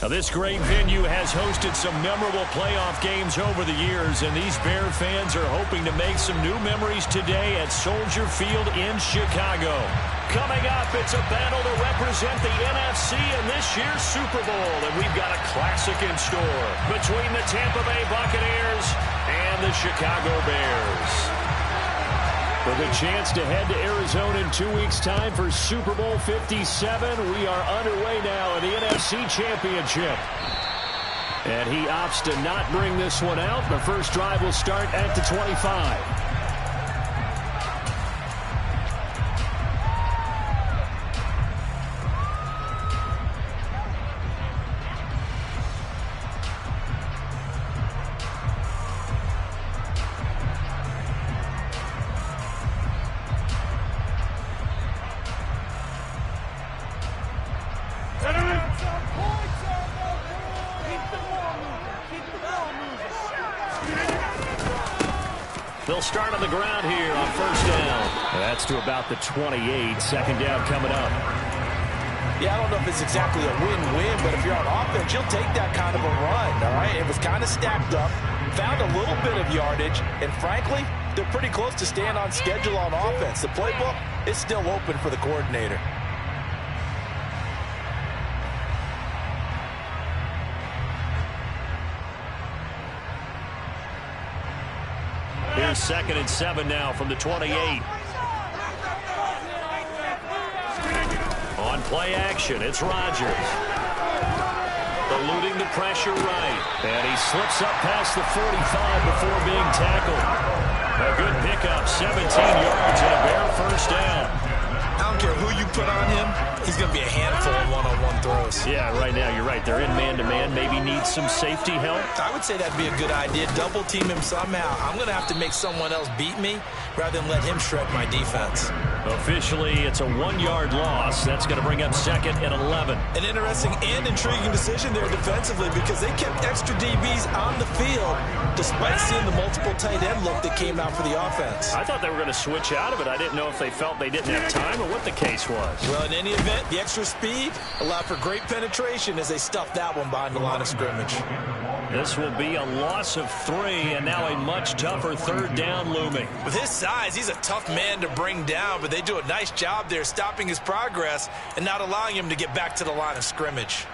Now, this great venue has hosted some memorable playoff games over the years, and these Bear fans are hoping to make some new memories today at Soldier Field in Chicago. Coming up, it's a battle to represent the NFC in this year's Super Bowl, and we've got a classic in store between the Tampa Bay Buccaneers and the Chicago Bears. With a chance to head to Arizona in 2 weeks' time for Super Bowl 57, we are underway now in the NFC Championship. And he opts to not bring this one out. The first drive will start at the 25. They'll start on the ground here on first down. That's to about the 28. Second down coming up. Yeah, I don't know if it's exactly a win-win, but if you're on offense, you'll take that kind of a run, all right? It was kind of stacked up, found a little bit of yardage, and frankly, they're pretty close to staying on schedule on offense. The playbook is still open for the coordinator. Here's 2nd and 7 now from the 28. On play action, it's Rodgers. Eluding the pressure right. And he slips up past the 45 before being tackled. A good pickup, 17 yards and a Bear first down. I don't care who you put on him, he's going to be a handful of one-on-one throws. Yeah, right now you're right. They're in man-to-man. Maybe need some safety help. I would say that'd be a good idea. Double team him somehow. I'm going to have to make someone else beat me rather than let him shred my defense. Officially, it's a 1-yard loss. That's going to bring up 2nd and 11. An interesting and intriguing decision there defensively because they kept extra DBs on the field despite seeing the multiple tight end look that came out for the offense. I thought they were going to switch out of it. I didn't know if they felt they didn't have time or what the case was. Well, in any event, the extra speed allowed for great penetration as they stuffed that one behind the line of scrimmage. This will be a loss of 3, and now a much tougher 3rd down looming. With his size, he's a tough man to bring down, but they do a nice job there stopping his progress and not allowing him to get back to the line of scrimmage.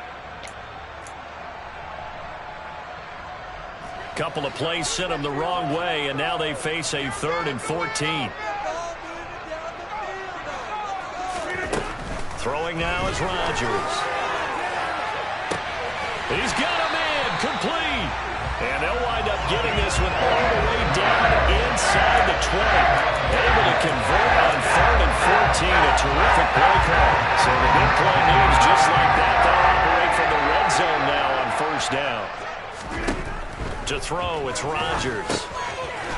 Couple of plays sent them the wrong way, and now they face a 3rd and 14. Throwing now is Rodgers. He's got a man complete. And they'll wind up getting this one all the way down inside the 20. Able to convert on 3rd and 14. A terrific play call. So the big play moves just like that. They'll operate from the red zone now on first down. To throw, it's Rodgers.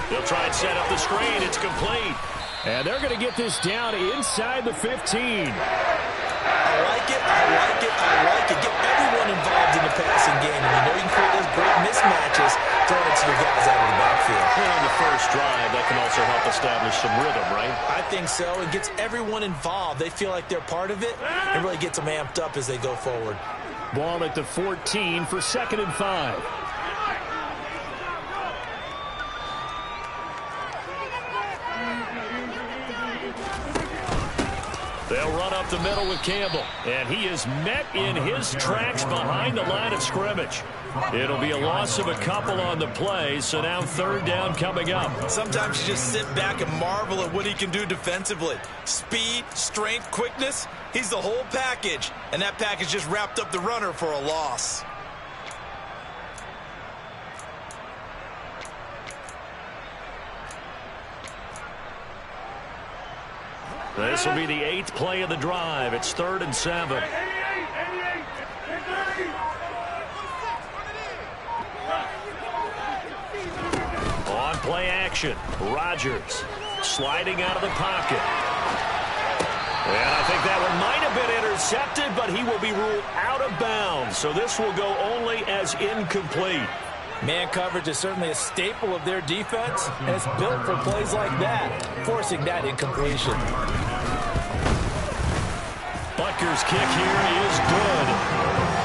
They'll try and set up the screen. It's complete. And they're going to get this down inside the 15. I like it, I like it, I like it. Get everyone involved in the passing game. And you know you can create those great mismatches throwing it to your guys out of the backfield. And on the first drive, that can also help establish some rhythm, right? I think so. It gets everyone involved. They feel like they're part of it and really gets them amped up as they go forward. Ball at the 14 for 2nd and 5. They'll run up the middle with Campbell, and he is met in his tracks behind the line of scrimmage. It'll be a loss of a couple on the play, so now 3rd down coming up. Sometimes you just sit back and marvel at what he can do defensively. Speed, strength, quickness, he's the whole package, and that package just wrapped up the runner for a loss. This will be the 8th play of the drive. It's 3rd and 7. On play action, Rodgers sliding out of the pocket. And I think that one might have been intercepted, but he will be ruled out of bounds. So this will go only as incomplete. Man coverage is certainly a staple of their defense, and it's built for plays like that, forcing that incompletion. Butker's kick here is good.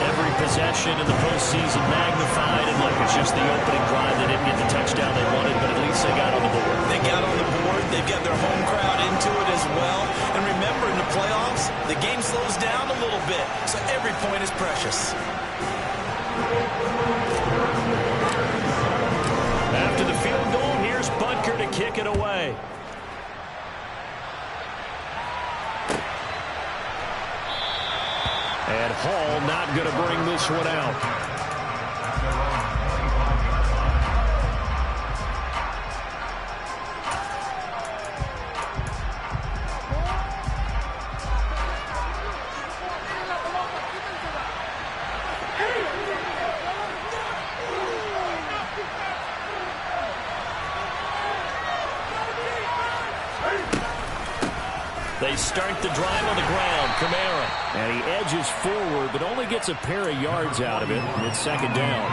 Every possession in the postseason magnified, and look, it's just the opening drive. They didn't get the touchdown they wanted, but at least they got on the board. They got on the board. They've got their home crowd into it as well. And remember, in the playoffs, the game slows down a little bit, so every point is precious. After the field goal, here's Butker to kick it away. And Hall not going to bring this one out. They start the drive on the ground. Kamara. And he edges forward, but only gets a pair of yards out of it. And it's second down.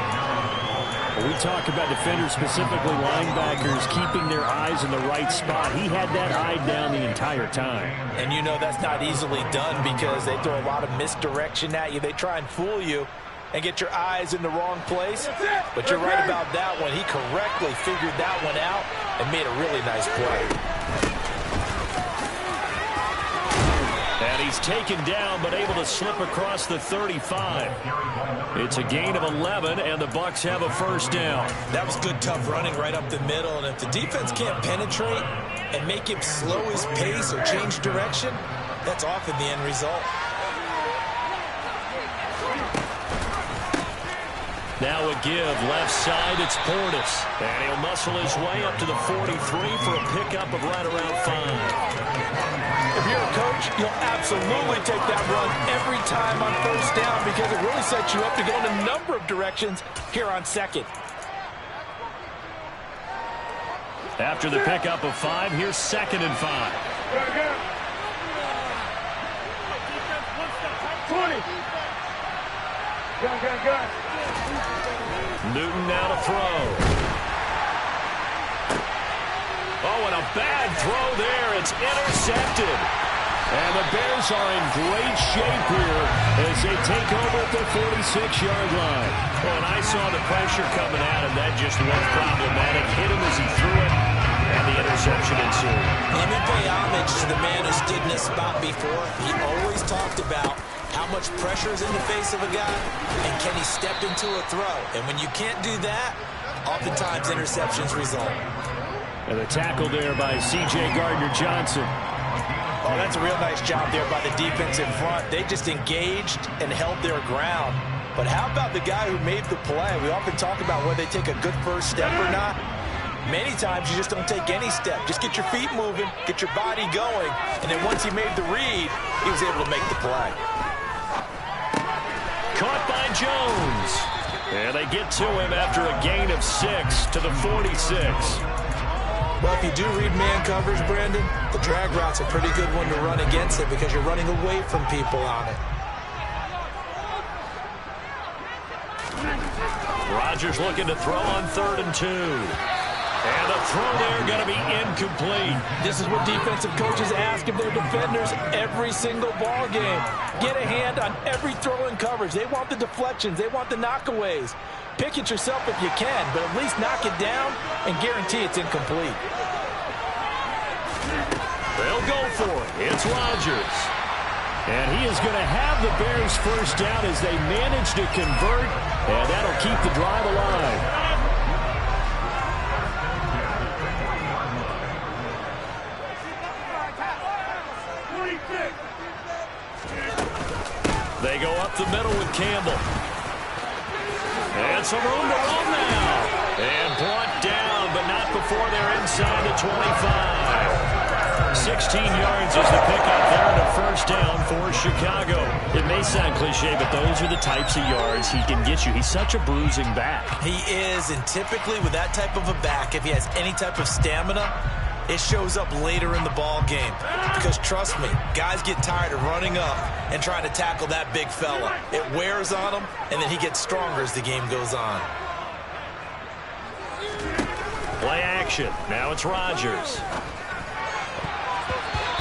When we talk about defenders, specifically linebackers, keeping their eyes in the right spot. He had that eye down the entire time. And you know that's not easily done because they throw a lot of misdirection at you. They try and fool you and get your eyes in the wrong place. But you're right about that one. He correctly figured that one out and made a really nice play. And he's taken down, but able to slip across the 35. It's a gain of 11, and the Bucs have a first down. That was good, tough running right up the middle. And if the defense can't penetrate and make him slow his pace or change direction, that's often the end result. Now a give, left side, it's Portis. And he'll muscle his way up to the 43 for a pickup of right around 5. If you're a coach, you'll absolutely take that run every time on first down because it really sets you up to go in a number of directions here on second. After the pickup of 5, here's second and 5. 20. Gun. Newton now to throw. Oh, and a bad throw there. It's intercepted. And the Bears are in great shape here as they take over at the 46-yard line. Oh, and I saw the pressure coming at him. That just was problematic. Hit him as he threw it, and the interception ensued. Let me pay homage to the man who stood in this spot before. He always talked about how much pressure is in the face of a guy, and can he step into a throw? And when you can't do that, oftentimes interceptions result. And the tackle there by C.J. Gardner-Johnson. Oh, that's a real nice job there by the defense in front. They just engaged and held their ground. But how about the guy who made the play? We often talk about whether they take a good first step or not. Many times you just don't take any step. Just get your feet moving, get your body going, and then once he made the read, he was able to make the play. Caught by Jones. And they get to him after a gain of 6 to the 46. Well, if you do read man coverage, Brandon, the drag route's a pretty good one to run against it because you're running away from people on it. Rodgers looking to throw on 3rd and 2. And the throw there going to be incomplete. This is what defensive coaches ask of their defenders every single ball game. Get a hand on every throw in coverage. They want the deflections. They want the knockaways. Pick it yourself if you can, but at least knock it down and guarantee it's incomplete. They'll go for it. It's Rodgers. And he is going to have the Bears first down as they manage to convert, and that'll keep the drive alive. They go up the middle with Campbell. And some room to run now. And brought down, but not before they're inside the 25. 16 yards is the pickup there and a first down for Chicago. It may sound cliche, but those are the types of yards he can get you. He's such a bruising back. He is, and typically with that type of a back, if he has any type of stamina, it shows up later in the ball game. Because trust me, guys get tired of running up and trying to tackle that big fella. It wears on him, and then he gets stronger as the game goes on. Play action. Now it's Rodgers.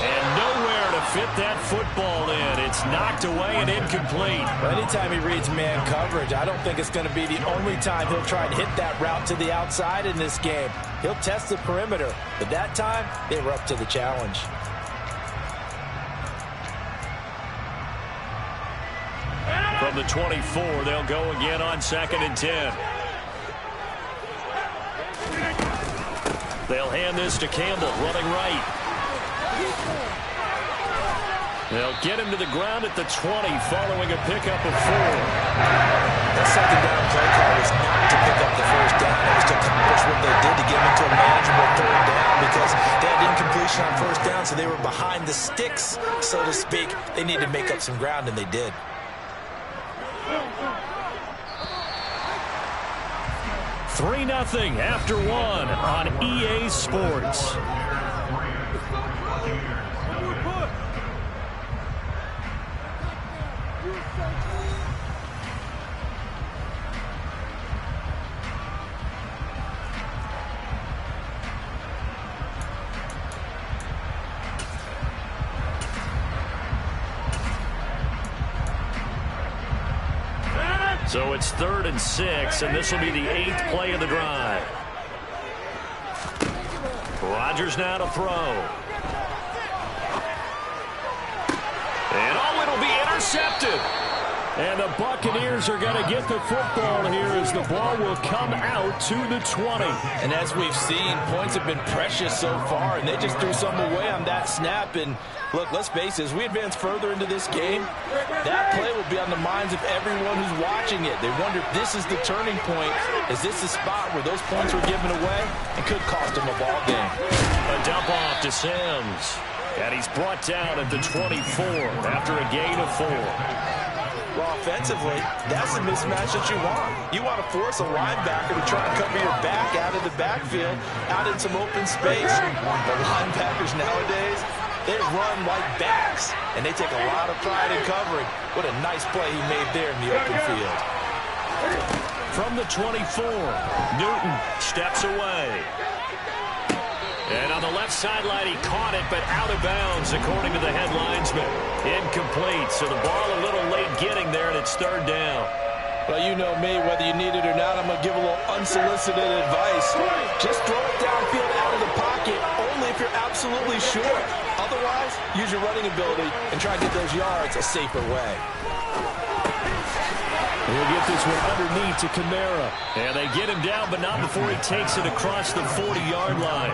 And nowhere to to fit that football in. It's knocked away and incomplete. Well, anytime he reads man coverage, I don't think it's going to be the only time he'll try and hit that route to the outside in this game. He'll test the perimeter, but that time they were up to the challenge. From the 24, they'll go again on 2nd and 10. They'll hand this to Campbell, running right. They'll get him to the ground at the 20, following a pickup of 4. That second down play call was not to pick up the first down. It was to accomplish what they did to get him into a manageable 3rd down because they had incompletion on 1st down, so they were behind the sticks, so to speak. They needed to make up some ground, and they did. Three 0 after 1 on EA Sports. So it's 3rd and 6, and this will be the 8th play of the drive. Rodgers now to throw. And it'll be intercepted. And the Buccaneers are going to get the football here as the ball will come out to the 20. And as we've seen, points have been precious so far, and they just threw something away on that snap. And look, let's face it, as we advance further into this game, that play will be on the minds of everyone who's watching it. They wonder if this is the turning point. Is this the spot where those points were given away and could cost them a ball game? A dump off to Sims. And he's brought down at the 24 after a gain of 4. Well, offensively, that's the mismatch that you want. You want to force a linebacker to try and cover your back out of the backfield, out in some open space. The linebackers nowadays, they run like backs, and they take a lot of pride in covering. What a nice play he made there in the open field. From the 24, Newton steps away. And on the left sideline, he caught it, but out of bounds, according to the head linesman. Incomplete, so the ball a little late getting there, and it's 3rd down. Well, you know me, whether you need it or not, I'm going to give a little unsolicited advice. Just throw it downfield out of the pocket, only if you're absolutely sure. Otherwise, use your running ability and try to get those yards a safer way. He'll get this one underneath to Kamara. And they get him down, but not before he takes it across the 40-yard line.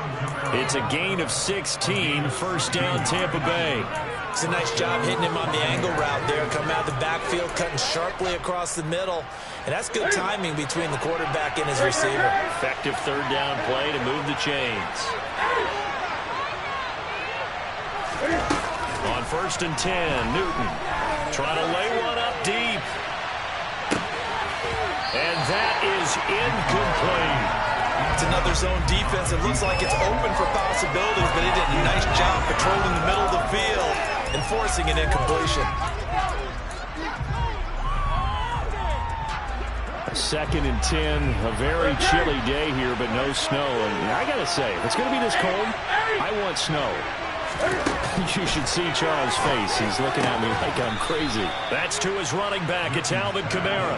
It's a gain of 16, 1st down Tampa Bay. It's a nice job hitting him on the angle route there. Coming out of the backfield, cutting sharply across the middle. And that's good timing between the quarterback and his receiver. Effective 3rd down play to move the chains. On 1st and 10, Newton trying to lay one up deep. And that is incomplete. It's another zone defense. It looks like it's open for possibilities, but he did a nice job patrolling the middle of the field and forcing an incompletion. 2nd and 10, a very chilly day here, but no snow. And I got to say, if it's going to be this cold, I want snow. You should see Charles' face. He's looking at me like I'm crazy. That's to his running back. It's Alvin Kamara.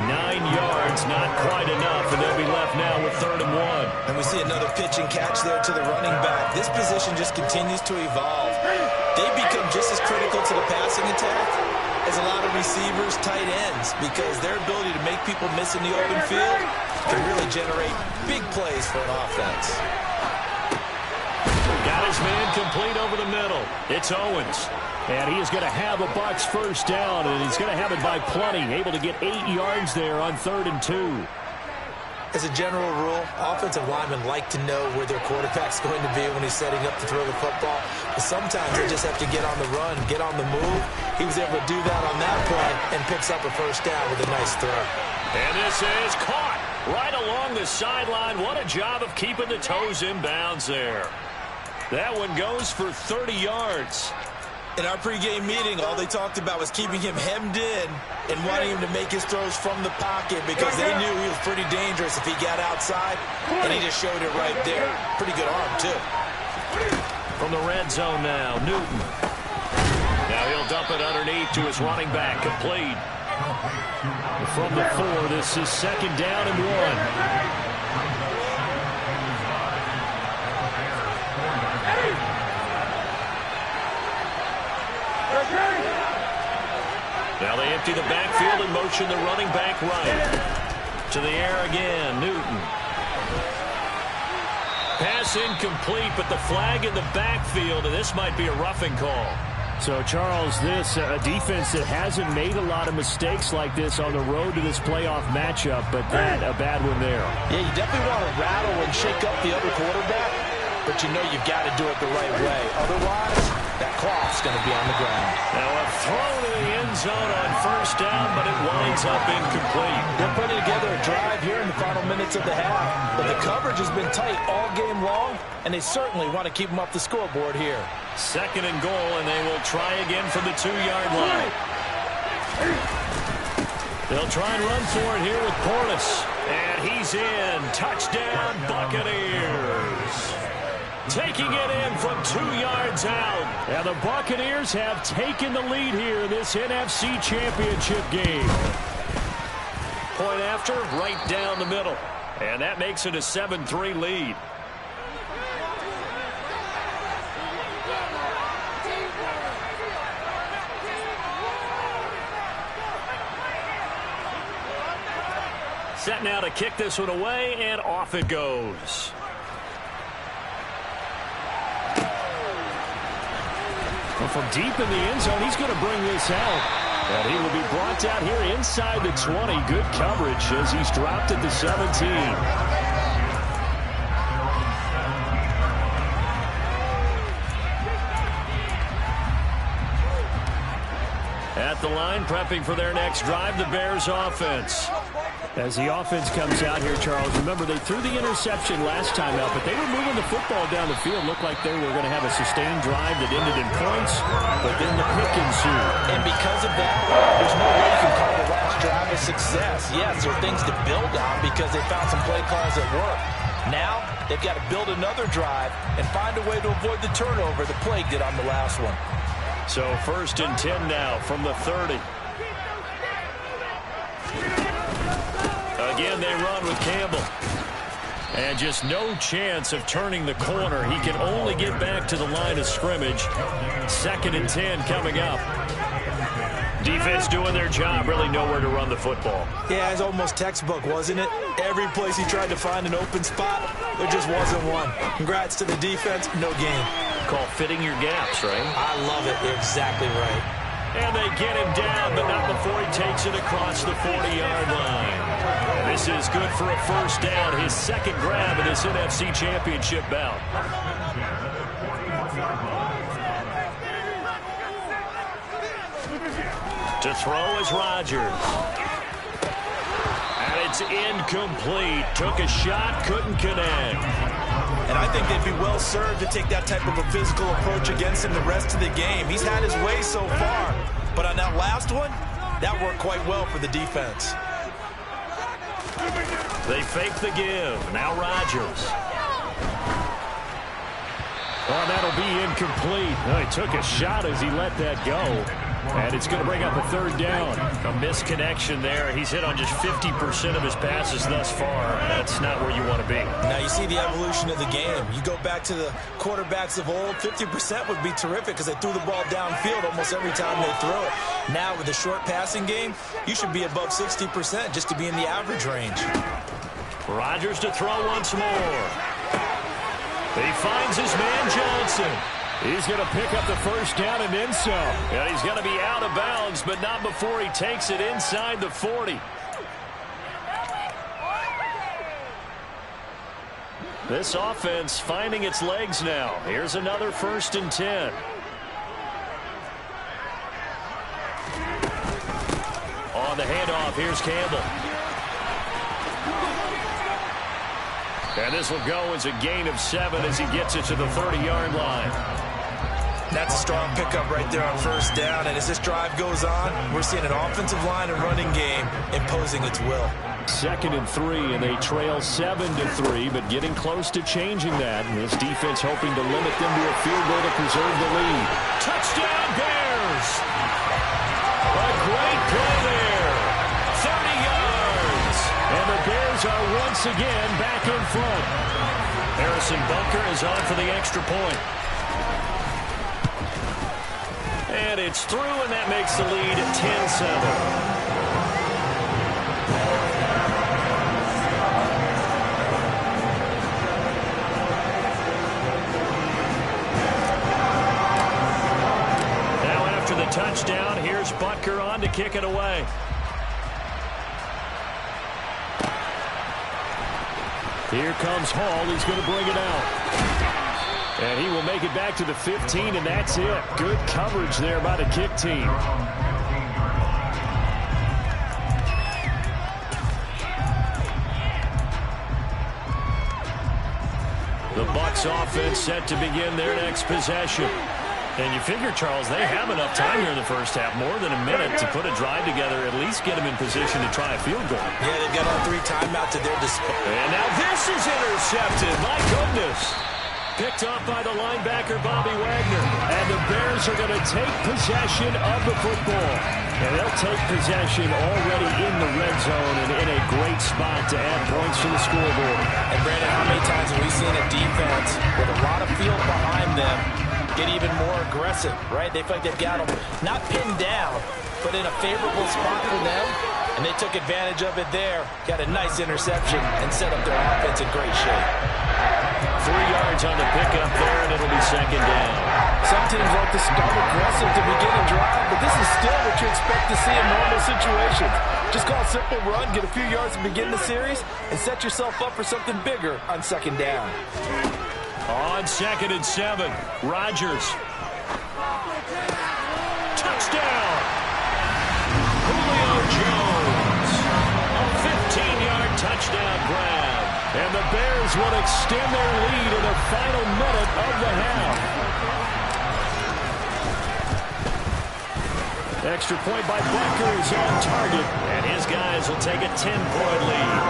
9 yards, not quite enough, and they'll be left now with 3rd and 1. And we see another pitch and catch there to the running back. This position just continues to evolve. They become just as critical to the passing attack as a lot of receivers, tight ends, because their ability to make people miss in the open field can really generate big plays for an offense. Got his man complete over the middle. It's Owens. And he is going to have a BUCS 1st down, and he's going to have it by plenty. Able to get 8 yards there on 3rd and 2. As a general rule, offensive linemen like to know where their quarterback's going to be when he's setting up to throw the football. But sometimes they just have to get on the run, get on the move. He was able to do that on that play and picks up a 1st down with a nice throw. And this is caught right along the sideline. What a job of keeping the toes in bounds there. That one goes for 30 yards. In our pregame meeting, all they talked about was keeping him hemmed in and wanting him to make his throws from the pocket because they knew he was pretty dangerous if he got outside, and he just showed it right there. Pretty good arm, too. From the red zone now, Newton. He'll dump it underneath to his running back, complete. From the 4, this is 2nd down and 1. Now they empty the backfield and motion the running back right. To the air again, Newton. Pass incomplete, but the flag in the backfield, and this might be a roughing call. So, Charles, this a defense that hasn't made a lot of mistakes like this on the road to this playoff matchup, but that a bad one there. Yeah, you definitely want to rattle and shake up the other quarterback, but you know you've got to do it the right way. Otherwise, that clock's going to be on the ground. Now a throw to the end zone on 1st down, but it winds up incomplete. They're putting together a drive here in the final minutes of the half, but the coverage has been tight all game long, and they certainly want to keep them off the scoreboard here. 2nd and goal, and they will try again from the 2-yard line. They'll try and run for it here with Portis. And he's in. Touchdown, Buccaneers. Taking it in from 2 yards out. And the Buccaneers have taken the lead here in this NFC Championship game. Point after, right down the middle. And that makes it a 7-3 lead. Set now to kick this one away, and off it goes. Well, from deep in the end zone, he's going to bring this out. And he will be brought out here inside the 20. Good coverage as he's dropped at the 17. At the line, prepping for their next drive, the Bears offense. As the offense comes out here, Charles, remember they threw the interception last time out, but they were moving the football down the field. Looked like they were going to have a sustained drive that ended in points, but then the pick ensued. And because of that, there's no way you can call the last drive a success. Yes, there are things to build on because they found some play calls that work. Now, they've got to build another drive and find a way to avoid the turnover the Plague did on the last one. So 1st and 10 now from the 30. Again, they run with Campbell. And just no chance of turning the corner. He can only get back to the line of scrimmage. 2nd and 10 coming up. Defense doing their job, really nowhere to run the football. Yeah, it's almost textbook, wasn't it? Every place he tried to find an open spot, there just wasn't one. Congrats to the defense, no gain. Called fitting your gaps, right? I love it. You're exactly right. And they get him down, but not before he takes it across the 40-yard line. This is good for a 1st down, his 2nd grab of this NFC Championship bout. To throw is Rodgers. And it's incomplete. Took a shot, couldn't connect. And I think they'd be well served to take that type of a physical approach against him the rest of the game. He's had his way so far, but on that last one, that worked quite well for the defense. They fake the give. Now Rodgers. Oh, that'll be incomplete. Oh, he took a shot as he let that go. And it's going to bring up a 3rd down. A misconnection there. He's hit on just 50% of his passes thus far. That's not where you want to be. Now you see the evolution of the game. You go back to the quarterbacks of old, 50% would be terrific because they threw the ball downfield almost every time they threw it. Now with the short passing game, you should be above 60% just to be in the average range. Rodgers to throw once more. He finds his man Johnson. He's going to pick up the 1st down and then some. And he's going to be out of bounds, but not before he takes it inside the 40. This offense finding its legs now. Here's another 1st and 10. On the handoff, here's Campbell. And this will go as a gain of 7 as he gets it to the 30-yard line. That's a strong pickup right there on 1st down. And as this drive goes on, we're seeing an offensive line and running game imposing its will. 2nd and 3, and they trail 7-3, but getting close to changing that. And this defense hoping to limit them to a field goal to preserve the lead. Touchdown, Bears! Bears are once again back in front. Harrison Butker is on for the extra point. And it's through, and that makes the lead 10-7. Touchdown. Here's Butker on to kick it away. Here comes Hall. He's going to bring it out. And he will make it back to the 15, and that's it. Good coverage there by the kick team. The BUCS offense set to begin their next possession. And you figure, Charles, they have enough time here in the first half, more than a minute, to put a drive together, at least get them in position to try a field goal. Yeah, they've got all 3 timeouts at their disposal. And now this is intercepted. My goodness. Picked off by the linebacker, Bobby Wagner. And the Bears are going to take possession of the football. And they'll take possession already in the red zone and in a great spot to add points to the scoreboard. And, Brandon, how many times have we seen a defense with a lot of field behind them get even more aggressive, right? They feel like they've got them not pinned down, but in a favorable spot for them, and they took advantage of it there. Got a nice interception and set up their offense in great shape. 3 yards on the pickup there, and it'll be second down. Some teams like to start aggressive to begin a drive, but this is still what you expect to see in normal situations. Just call a simple run, get a few yards to begin the series, and set yourself up for something bigger on second down. On 2nd and 7, Rodgers. Touchdown! Julio Jones. A 15-yard touchdown grab. And the Bears will extend their lead in the final minute of the half. Extra point by Butker is on target. And his guys will take a 10-point lead.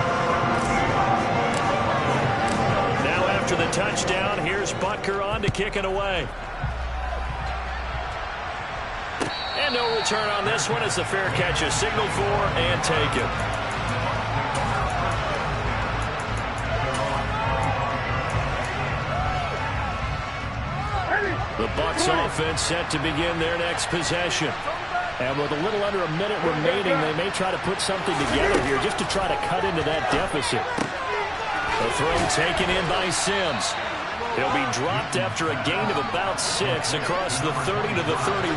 After the touchdown, here's Butker on to kick it away. And no return on this one as the fair catch is signaled for and taken. The BUCS offense set to begin their next possession. And with a little under a minute remaining, they may try to put something together here just to try to cut into that deficit. The throw taken in by Sims. He'll be dropped after a gain of about 6 across the 30 to the 31.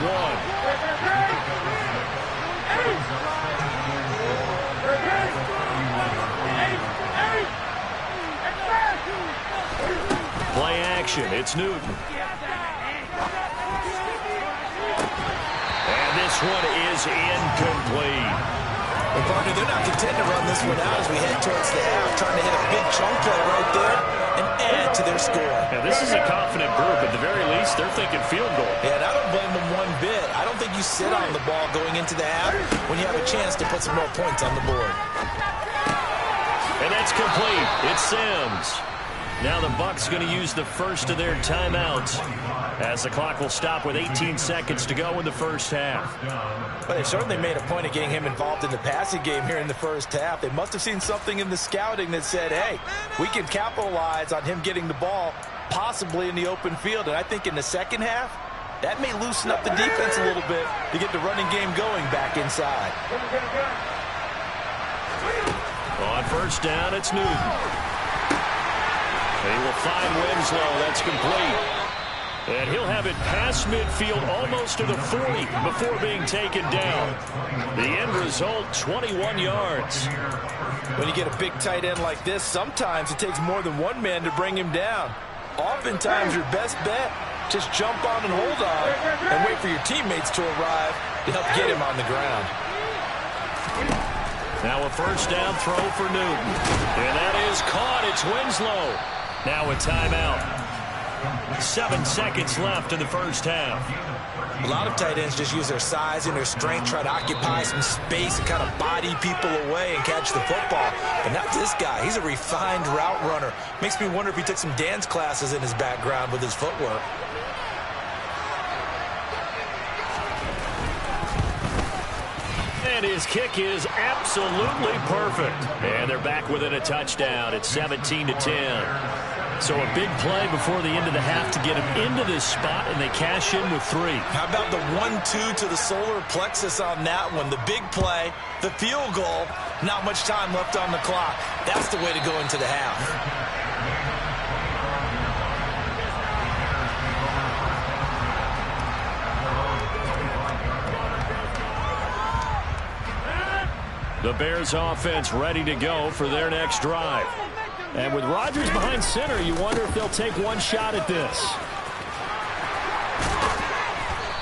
Play action. It's Newton. And this one is incomplete. Well, partner, they're not content to run this one out as we head towards the half, trying to hit a big chunk play right there and add to their score. Yeah, this is a confident group. At the very least, they're thinking field goal. Yeah, and I don't blame them one bit. I don't think you sit on the ball going into the half when you have a chance to put some more points on the board. And that's complete. It's Sims. Now the BUCS going to use the first of their timeouts as the clock will stop with 18 seconds to go in the first half. But they've certainly made a point of getting him involved in the passing game here in the first half. They must have seen something in the scouting that said, hey, we can capitalize on him getting the ball possibly in the open field. And I think in the second half, that may loosen up the defense a little bit to get the running game going back inside. On first down, it's Newton. They will find Winslow. That's complete. And he'll have it past midfield almost to the 40 before being taken down. The end result, 21 yards. When you get a big tight end like this, sometimes it takes more than one man to bring him down. Oftentimes, your best bet, just jump on and hold on and wait for your teammates to arrive to help get him on the ground. Now a first down throw for Newton. And that is caught. It's Winslow. Now a timeout. 7 seconds left in the first half. A lot of tight ends just use their size and their strength, try to occupy some space and kind of body people away and catch the football. But not this guy. He's a refined route runner. Makes me wonder if he took some dance classes in his background with his footwork. And his kick is absolutely perfect. And they're back within a touchdown. It's 17-10. So a big play before the end of the half to get him into this spot, and they cash in with 3. How about the 1-2 to the solar plexus on that one? The big play, the field goal, not much time left on the clock. That's the way to go into the half. The Bears offense ready to go for their next drive. And with Rodgers behind center, you wonder if they'll take one shot at this.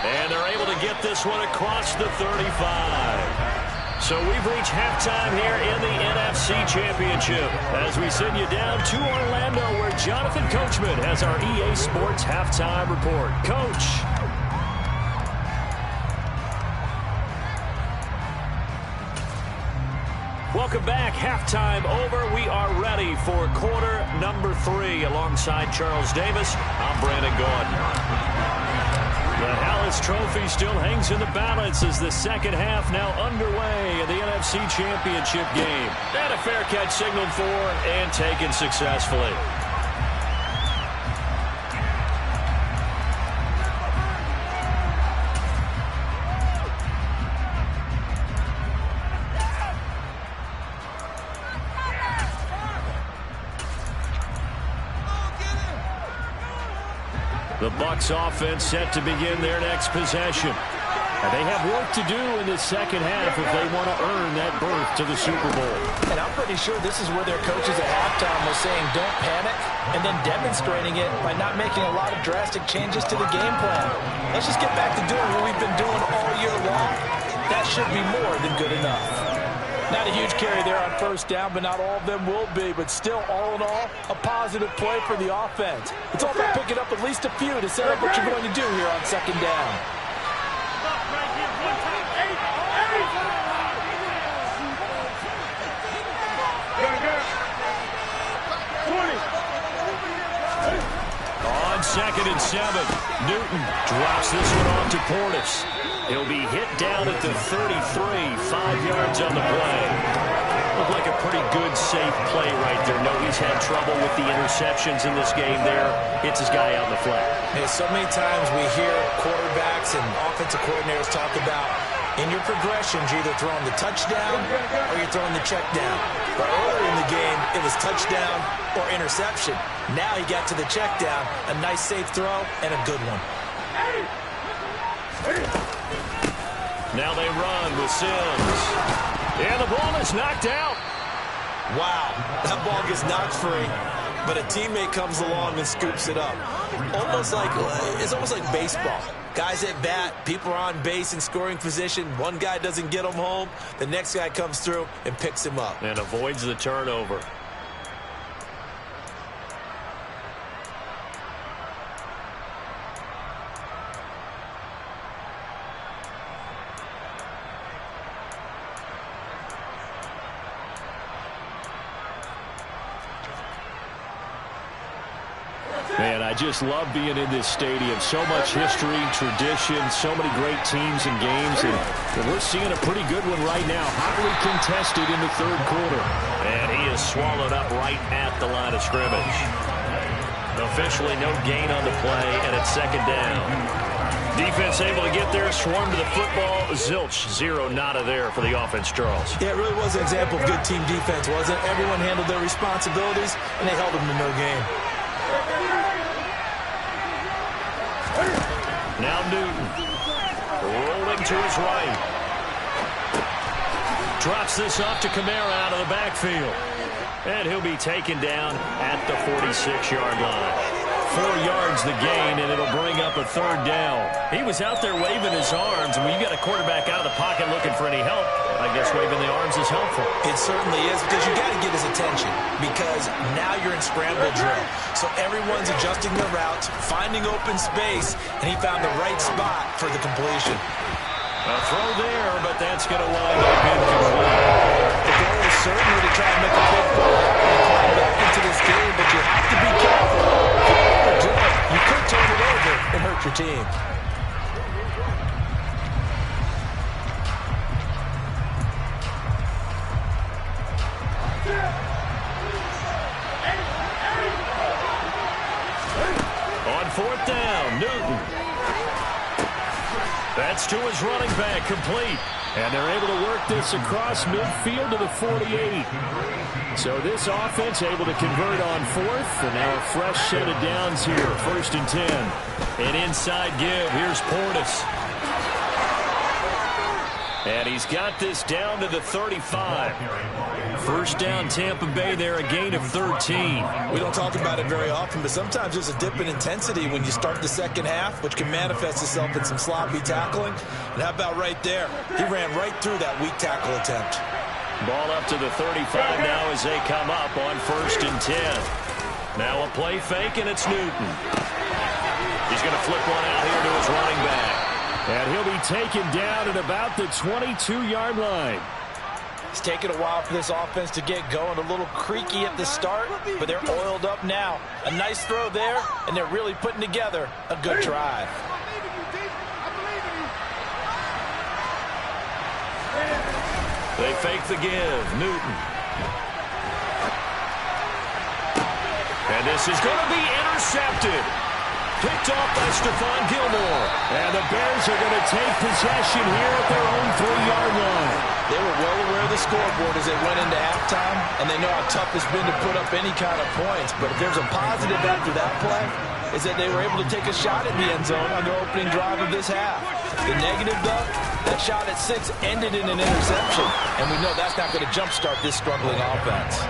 And they're able to get this one across the 35. So we've reached halftime here in the NFC Championship as we send you down to Orlando where Jonathan Coachman has our EA Sports halftime report. Coach. Welcome back. Halftime over. We are ready for quarter number 3. Alongside Charles Davis, I'm Brandon Gaudin. The Hallis Trophy still hangs in the balance as the second half now underway in the NFC Championship game. And a fair catch signaled for and taken successfully. The BUCS offense set to begin their next possession. And they have work to do in the second half if they want to earn that berth to the Super Bowl. And I'm pretty sure this is where their coaches at halftime was saying don't panic and then demonstrating it by not making a lot of drastic changes to the game plan. Let's just get back to doing what we've been doing all year long. That should be more than good enough. Not a huge carry there on first down, but not all of them will be. But still, all in all, a positive play for the offense. It's all about picking up at least a few to set up what you're going to do here on second down. On 2nd and 7, Newton drops this one off to Portis. He'll be hit down at the 33, 5 yards on the play. Looked like a pretty good, safe play right there. No, he's had trouble with the interceptions in this game there. Hits his guy out in the flat. Hey, so many times we hear quarterbacks and offensive coordinators talk about in your progressions, you're either throwing the touchdown or you're throwing the check down. But earlier in the game, it was touchdown or interception. Now he got to the check down, a nice safe throw, and a good one. Now they run with Sims. And the ball is knocked out. Wow, that ball gets knocked free, but a teammate comes along and scoops it up. It's almost like baseball. Guys at bat, people are on base in scoring position. One guy doesn't get him home. The next guy comes through and picks him up. And avoids the turnover. Man, I just love being in this stadium. So much history, tradition, so many great teams and games. And we're seeing a pretty good one right now. Hotly contested in the third quarter. And he is swallowed up right at the line of scrimmage. Officially no gain on the play, and it's second down. Defense able to get there, swarm to the football. Zilch, 0 nada there for the offense, Charles. Yeah, it really was an example of good team defense, wasn't it? Everyone handled their responsibilities, and they held them to no gain. Now Newton, rolling to his right. Drops this off to Kamara out of the backfield. And he'll be taken down at the 46-yard line. 4 yards the gain, and it'll bring up a third down. He was out there waving his arms, and when you got a quarterback out of the pocket looking for any help, I guess waving the arms is helpful. It certainly is, because you got to get his attention, because now you're in scramble drill. So everyone's adjusting their routes, finding open space, and he found the right spot for the completion. A throw there, but that's going to wind up incomplete. The goal is certainly to try and make a big play and climb back into this game, but you have to be careful. If you overdo it, you could turn it over and hurt your team. 4th down. Newton. That's to his running back, complete. And they're able to work this across midfield to the 48. So this offense able to convert on 4th, and now a fresh set of downs here. 1st and 10. An inside give. Here's Portis. And he's got this down to the 35. 1st down, Tampa Bay there, a gain of 13. We don't talk about it very often, but sometimes there's a dip in intensity when you start the second half, which can manifest itself in some sloppy tackling. And how about right there? He ran right through that weak tackle attempt. Ball up to the 35 now as they come up on 1st and 10. Now a play fake, and it's Newton. He's going to flip one out here to his running back. And he'll be taken down at about the 22-yard line. It's taken a while for this offense to get going. A little creaky at the start, but they're oiled up now. A nice throw there, and they're really putting together a good drive. They fake the give. Newton. And this is going to be intercepted. Picked off by Stephon Gilmore. And the Bears are going to take possession here at their own 3-yard line. They were well aware of the scoreboard as they went into halftime, and they know how tough it's been to put up any kind of points. But if there's a positive after that play, is that they were able to take a shot at the end zone on their opening drive of this half. The negative, though, that shot at 6 ended in an interception, and we know that's not going to jumpstart this struggling offense.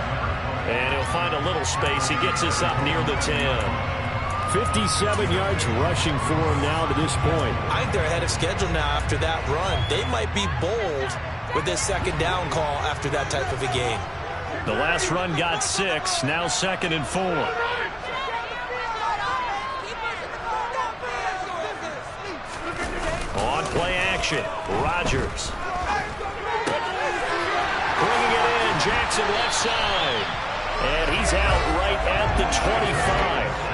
And he'll find a little space. He gets us up near the 10. 57 yards rushing for him now to this point. I think they're ahead of schedule now after that run. They might be bold with this second down call after that type of a game. The last run got 6. Now 2nd and 4. On play action, Rodgers. Bringing it in, Jackson left side. And he's out right at the 25.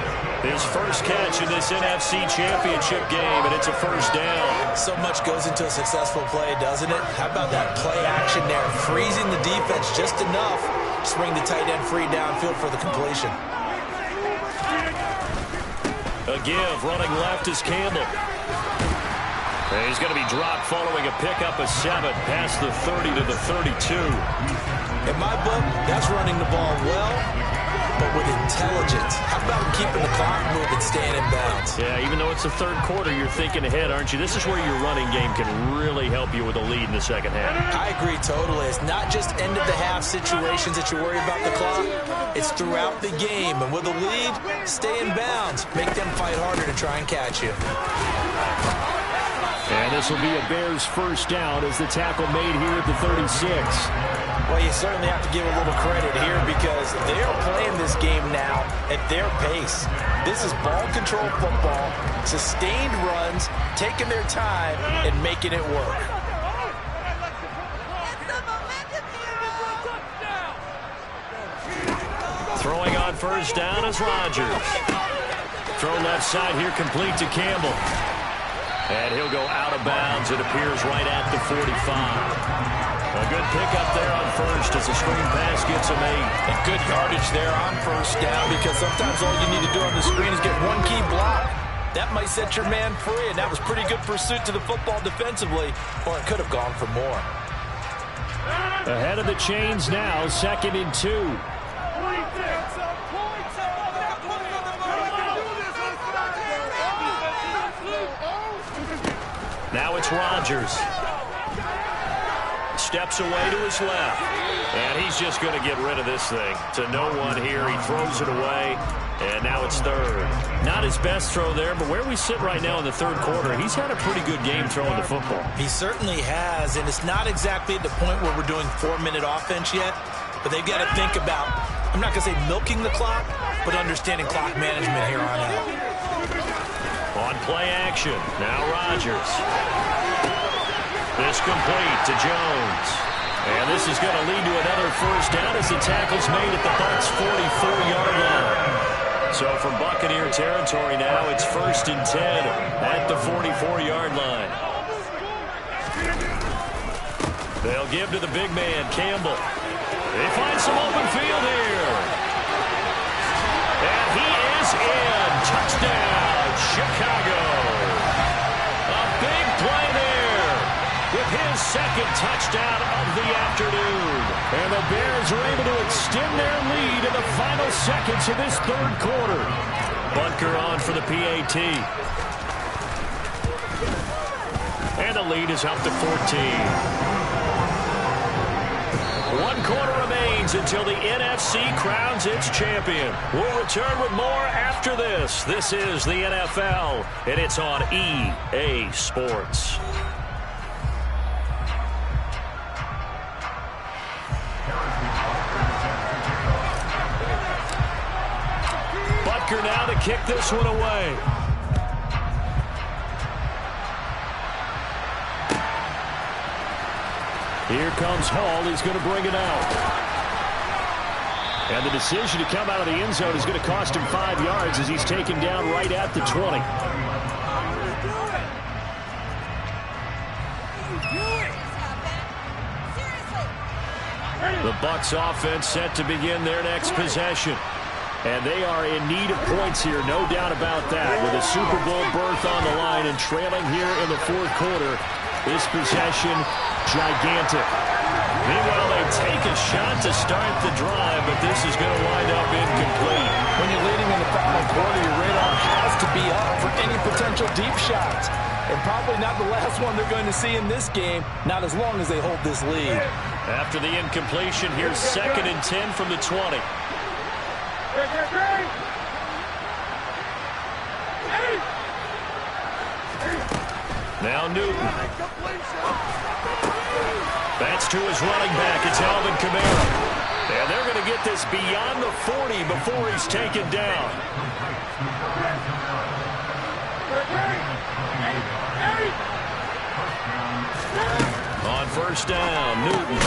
His first catch in this NFC Championship game, and it's a 1st down. So much goes into a successful play, doesn't it? How about that play action there? Freezing the defense just enough to bring the tight end free downfield for the completion. A give, running left is Campbell. And he's going to be dropped following a pickup of 7 past the 30 to the 32. In my book, that's running the ball well, but with intelligence. How about keeping the clock moving, staying in bounds? Yeah, even though it's the 3rd quarter, you're thinking ahead, aren't you? This is where your running game can really help you with a lead in the second half. I agree totally. It's not just end-of-the-half situations that you worry about the clock. It's throughout the game. And with a lead, stay in bounds. Make them fight harder to try and catch you. And this will be a Bears 1st down as the tackle made here at the 36. Well, you certainly have to give a little credit here because they are playing this game now at their pace. This is ball control football, sustained runs, taking their time and making it work. Throwing on 1st down is Rodgers. Throw left side here, complete to Campbell. And he'll go out of bounds, it appears, right at the 45. A good pickup there on 1st as the screen pass gets him 8. And good yardage there on 1st down because sometimes all you need to do on the screen is get one key block. That might set your man free, and that was pretty good pursuit to the football defensively, or it could have gone for more. Ahead of the chains now, 2nd and 2. Now it's Rodgers. Steps away to his left. And he's just going to get rid of this thing. To no one here. He throws it away. And now it's 3rd. Not his best throw there, but where we sit right now in the 3rd quarter, he's had a pretty good game throwing the football. He certainly has, and it's not exactly at the point where we're doing 4-minute offense yet, but they've got to think about, I'm not going to say milking the clock, but understanding clock management here on out. On play action, now Rodgers. This complete to Jones. And this is going to lead to another 1st down as the tackle's made at the Bucs 44-yard line. So from Buccaneer territory now, it's 1st and 10 at the 44-yard line. They'll give to the big man, Campbell. They find some open field here. And he is in. Touchdown. second touchdown of the afternoon. And the Bears are able to extend their lead in the final seconds of this third quarter. Butker on for the PAT. And the lead is up to 14. 1 quarter remains until the NFC crowns its champion. We'll return with more after this. This is the NFL, and it's on EA Sports. Butker now to kick this one away. Here comes Hall. He's going to bring it out. And the decision to come out of the end zone is going to cost him 5 yards as he's taken down right at the 20. The BUCS offense set to begin their next possession. And they are in need of points here, no doubt about that. With a Super Bowl berth on the line and trailing here in the fourth quarter, this possession gigantic. Meanwhile, they take a shot to start the drive, but this is going to wind up incomplete. When you're leading in the final quarter, your radar has to be up for any potential deep shots. And probably not the last one they're going to see in this game, not as long as they hold this lead. After the incompletion, here's 2nd and 10 from the 20. Now Newton. That's to his running back. It's Alvin Kamara. And they're going to get this beyond the 40 before he's taken down. On first down, Newton.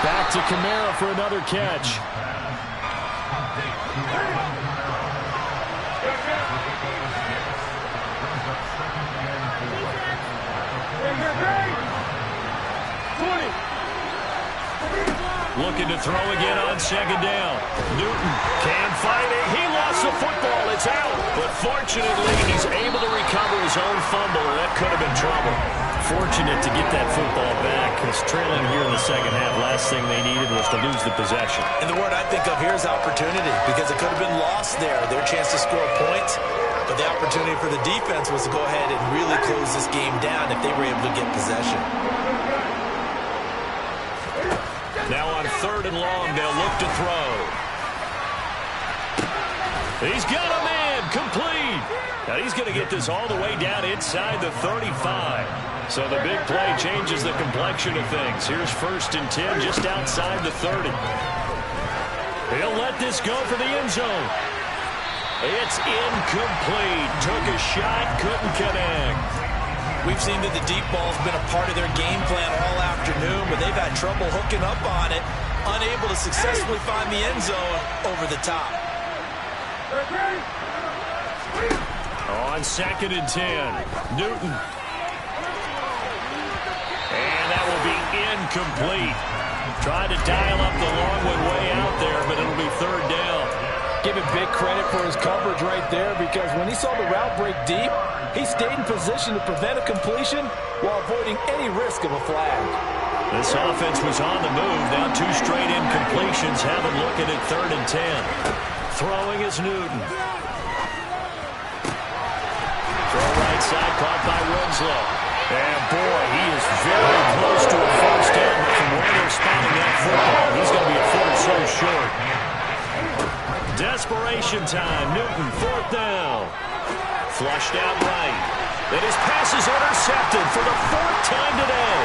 Back to Kamara for another catch. Looking to throw again on 2nd down. Newton can find it. He lost the football. It's out. But fortunately, he's able to recover his own fumble, or that could have been trouble. Fortunate to get that football back. Because trailing here in the second half, last thing they needed was to lose the possession. And the word I think of here is opportunity, because it could have been lost there. Their chance to score points. But the opportunity for the defense was to go ahead and really close this game down if they were able to get possession. Now on 3rd and long, they'll look to throw. He's got a man, complete. Now he's going to get this all the way down inside the 35. So the big play changes the complexion of things. Here's 1st and 10 just outside the 30. He'll let this go for the end zone. It's incomplete. Took a shot, couldn't connect. We've seen that the deep ball's been a part of their game plan all afternoon, but they've had trouble hooking up on it, unable to successfully find the end zone over the top. On 2nd and 10, Newton. And that will be incomplete. Tried to dial up the long one way out there, but it'll be 3rd down. Give him big credit for his coverage right there, because when he saw the route break deep, he stayed in position to prevent a completion while avoiding any risk of a flag. This offense was on the move. Now 2 straight incompletions. Have him looking at 3rd and 10. Throwing is Newton. Throw right side, caught by Winslow. And boy, he is very close to a first down, but from where they're spotting that football, he's going to be a foot or so short. Desperation time. Newton, 4th down. Flushed out right. And his pass is intercepted for the 4th time today.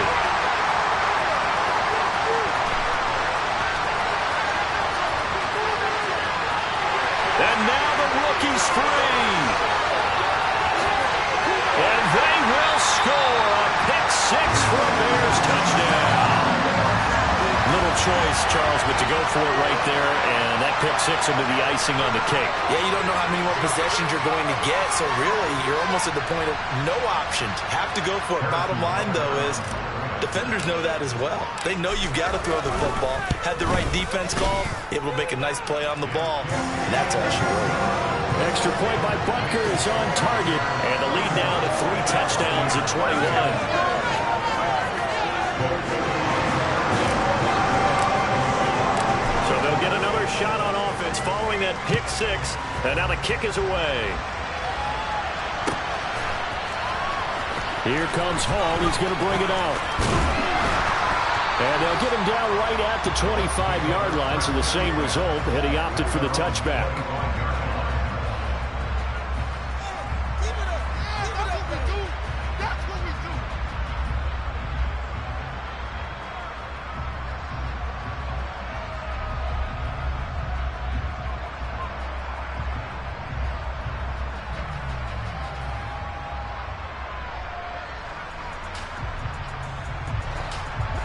And now the rookie's free. And they will score a pick 6 for a Bears touchdown. Little choice, Charles, but to go for it right there, and that pick 6 will be the icing on the cake. Yeah, you don't know how many more possessions you're going to get, so really you're almost at the point of no option. Have to go for it. Bottom line, though, is defenders know that as well. They know you've got to throw the football. Had the right defense call, able to make a nice play on the ball, and that's all she wrote. Extra point by Butker is on target, and the lead now to 3 touchdowns at 21. following that pick six. And now the kick is away. Here comes Hall. He's going to bring it out. And they'll get him down right at the 25-yard line, so the same result, had he opted for the touchback.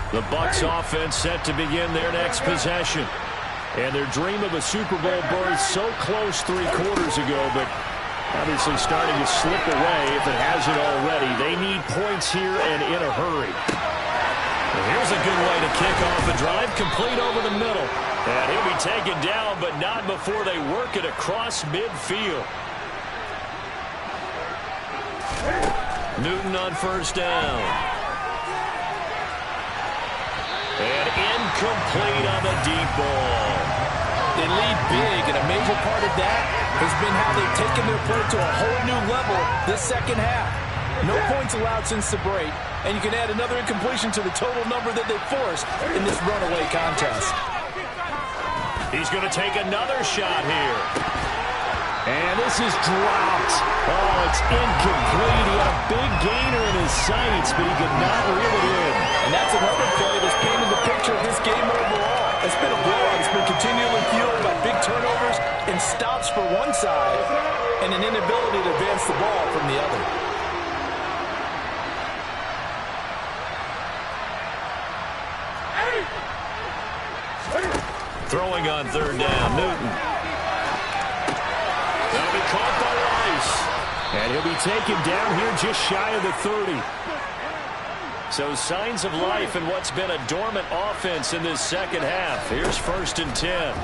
The BUCS offense set to begin their next possession. And their dream of a Super Bowl berth so close 3 quarters ago, but obviously starting to slip away if it hasn't already. They need points here and in a hurry. Well, here's a good way to kick off a drive, complete over the middle. And he'll be taken down, but not before they work it across midfield. Newton on first down. And incomplete on the deep ball. They lead big, and a major part of that has been how they've taken their play to a whole new level this second half. No points allowed since the break, and you can add another incompletion to the total number that they forced in this runaway contest. He's going to take another shot here. And this is dropped. Oh, it's incomplete. He had a big gainer in his sights, but he could not reel it in. And that's another play that's painted the picture of this game overall. It's been a blowout. It's been continually fueled by big turnovers and stops for one side and an inability to advance the ball from the other. Throwing on third down, Newton. That'll be caught by Rice. And he'll be taken down here just shy of the 30. So signs of life in what's been a dormant offense in this second half. Here's 1st and 10.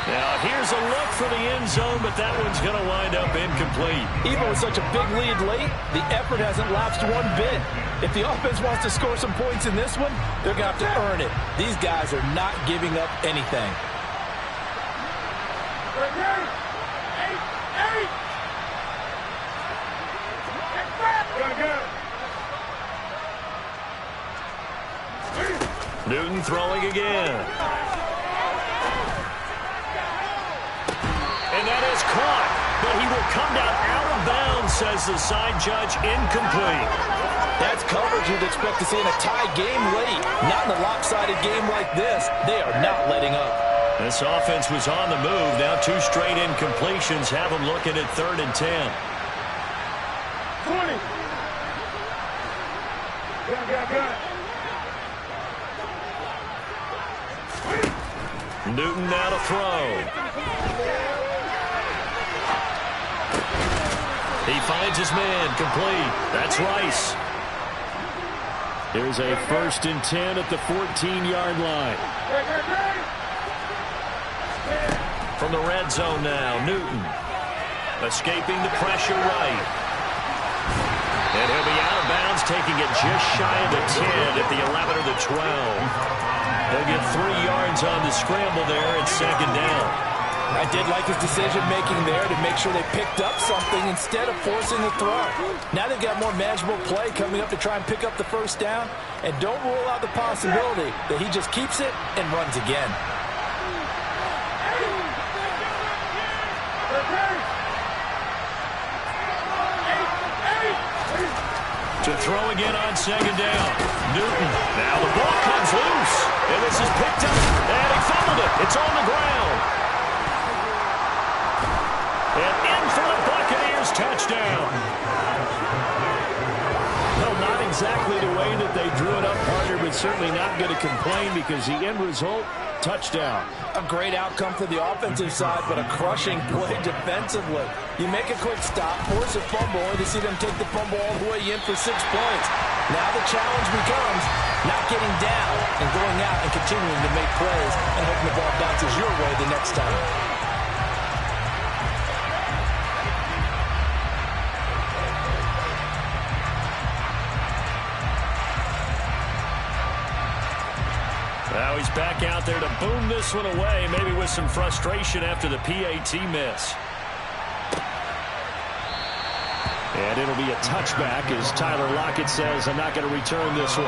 Now here's a look for the end zone, but that one's going to wind up incomplete. Even with such a big lead late, the effort hasn't lapsed one bit. If the offense wants to score some points in this one, they're going to have to earn it. These guys are not giving up anything. Newton throwing again. And that is caught, but he will come down out of bounds, says the side judge, incomplete. That's coverage you'd expect to see in a tie game late. Not in a lopsided game like this. They are not letting up. This offense was on the move. Now 2 straight incompletions have them looking at 3rd and 10. 20. Got. Newton now to throw. He finds his man, complete. That's Rice. Here's a 1st and 10 at the 14-yard line. From the red zone now, Newton. Escaping the pressure right. And he'll be out of bounds, taking it just shy of the 10 at the 11 or the 12. They'll get 3 yards on the scramble there at 2nd down. I did like his decision-making there to make sure they picked up something instead of forcing the throw. Now they've got more manageable play coming up to try and pick up the 1st down, and don't rule out the possibility that he just keeps it and runs again. To throw again on 2nd down. Newton. Now the ball comes loose. And this is picked up. And he fumbled it. It's on the ground. And in for the Buccaneers touchdown. Well, not exactly the way that they drew it up, partner, but certainly not going to complain because the end result, touchdown. A great outcome for the offensive side, but a crushing play defensively. You make a quick stop, force a fumble, and you see them take the fumble all the way in for 6 points. Now the challenge becomes not getting down and going out and continuing to make plays and hoping the ball bounces your way the next time. Now he's back out there to boom this one away, maybe with some frustration after the PAT miss. And it'll be a touchback as Tyler Lockett says, I'm not going to return this one.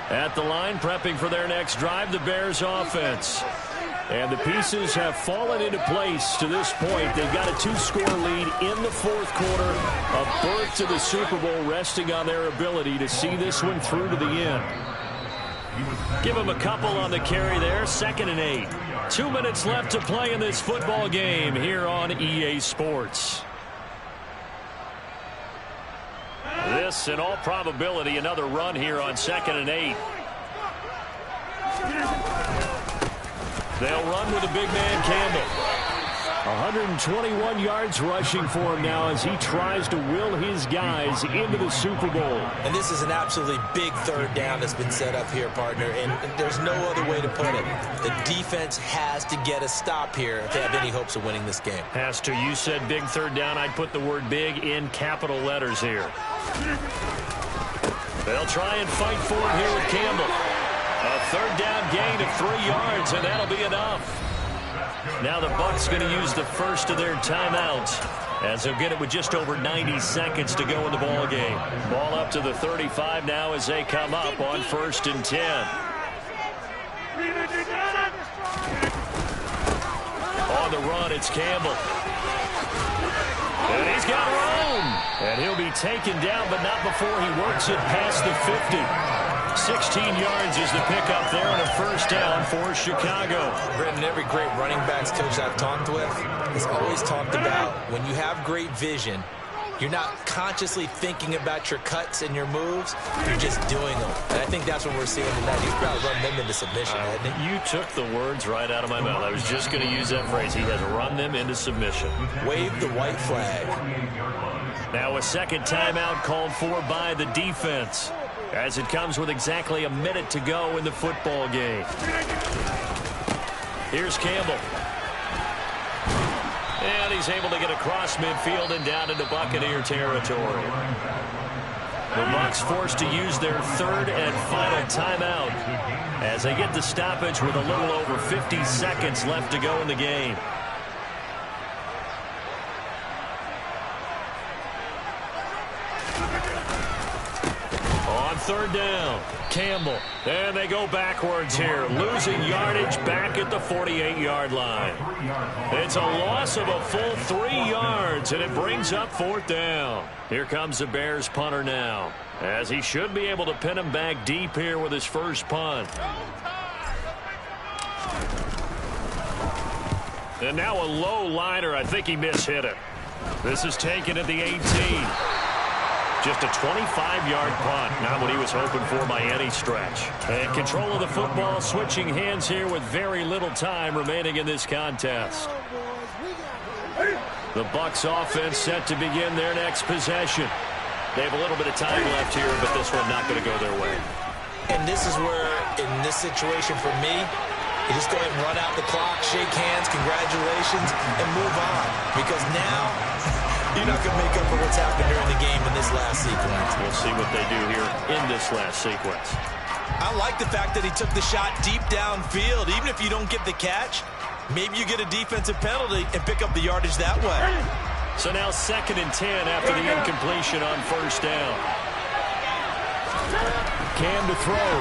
At the line, prepping for their next drive, the Bears offense. And the pieces have fallen into place to this point. They've got a 2-score lead in the fourth quarter. A berth to the Super Bowl resting on their ability to see this one through to the end. Give them a couple on the carry there. 2nd and 8. 2 minutes left to play in this football game here on EA Sports. This, in all probability, another run here on 2nd and 8. They'll run with the big man, Campbell. 121 yards rushing for him now as he tries to will his guys into the Super Bowl. And this is an absolutely big 3rd down that's been set up here, partner, and there's no other way to put it. The defense has to get a stop here if they have any hopes of winning this game. Has to. You said big 3rd down. I'd put the word big in capital letters here. They'll try and fight for it here with Campbell. A 3rd down gain of 3 yards, and that'll be enough. Now the Bucs going to use the first of their timeouts as they'll get it with just over 90 seconds to go in the ball game. Ball up to the 35 now as they come up on 1st and 10. On the run, it's Campbell. And he's got room. And he'll be taken down, but not before he works it past the 50. 16 yards is the pickup there and a 1st down for Chicago. Brendan, every great running backs coach I've talked with has always talked about when you have great vision, you're not consciously thinking about your cuts and your moves. You're just doing them. And I think that's what we're seeing tonight. He's about to run them into submission, hasn't he? You took the words right out of my mouth. I was just going to use that phrase. He has run them into submission. Wave the white flag. Now a 2nd timeout called for by the defense, as it comes with exactly a minute to go in the football game. Here's Campbell. And he's able to get across midfield and down into Buccaneer territory. The Bucs forced to use their 3rd and final timeout as they get the stoppage with a little over 50 seconds left to go in the game. On 3rd down, Campbell. And they go backwards here, losing yardage back at the 48-yard line. It's a loss of a full 3 yards, and it brings up 4th down. Here comes the Bears punter now, as he should be able to pin him back deep here with his first punt. And now a low liner. I think he mishit it. This is taken at the 18. Just a 25-yard punt, not what he was hoping for by any stretch. And control of the football, switching hands here with very little time remaining in this contest. The Bucs offense set to begin their next possession. They have a little bit of time left here, but this one not going to go their way. And this is where, in this situation for me, you just go ahead and run out the clock, shake hands, congratulations, and move on. Because now, you're not going to make up for what's happened during the game in this last sequence. We'll see what they do here in this last sequence. I like the fact that he took the shot deep downfield. Even if you don't get the catch, maybe you get a defensive penalty and pick up the yardage that way. So now 2nd and 10 after the incompletion on 1st down. Cam to throw.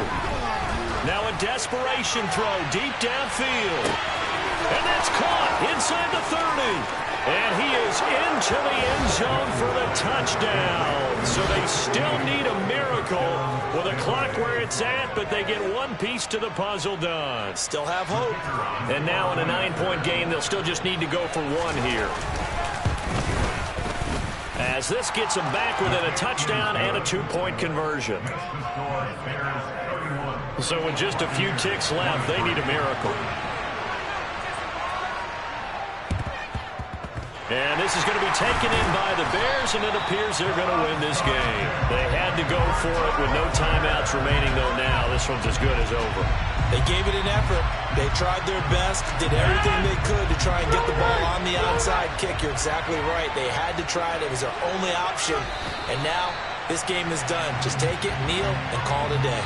Now a desperation throw deep downfield. And that's caught inside the 30. And he is into the end zone for the touchdown. So they still need a miracle with a clock where it's at, but they get one piece to the puzzle done. Still have hope. And now in a 9-point game, they'll still just need to go for one here. As this gets them back within a touchdown and a 2-point conversion. So with just a few ticks left, they need a miracle. And this is going to be taken in by the Bears, and it appears they're going to win this game. They had to go for it with no timeouts remaining, though, now. This one's as good as over. They gave it an effort. They tried their best, did everything they could to try and get the ball on the onside kick. You're exactly right. They had to try it. It was their only option. And now this game is done. Just take it, kneel, and call it a day.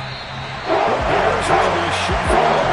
The Bears will be shuffling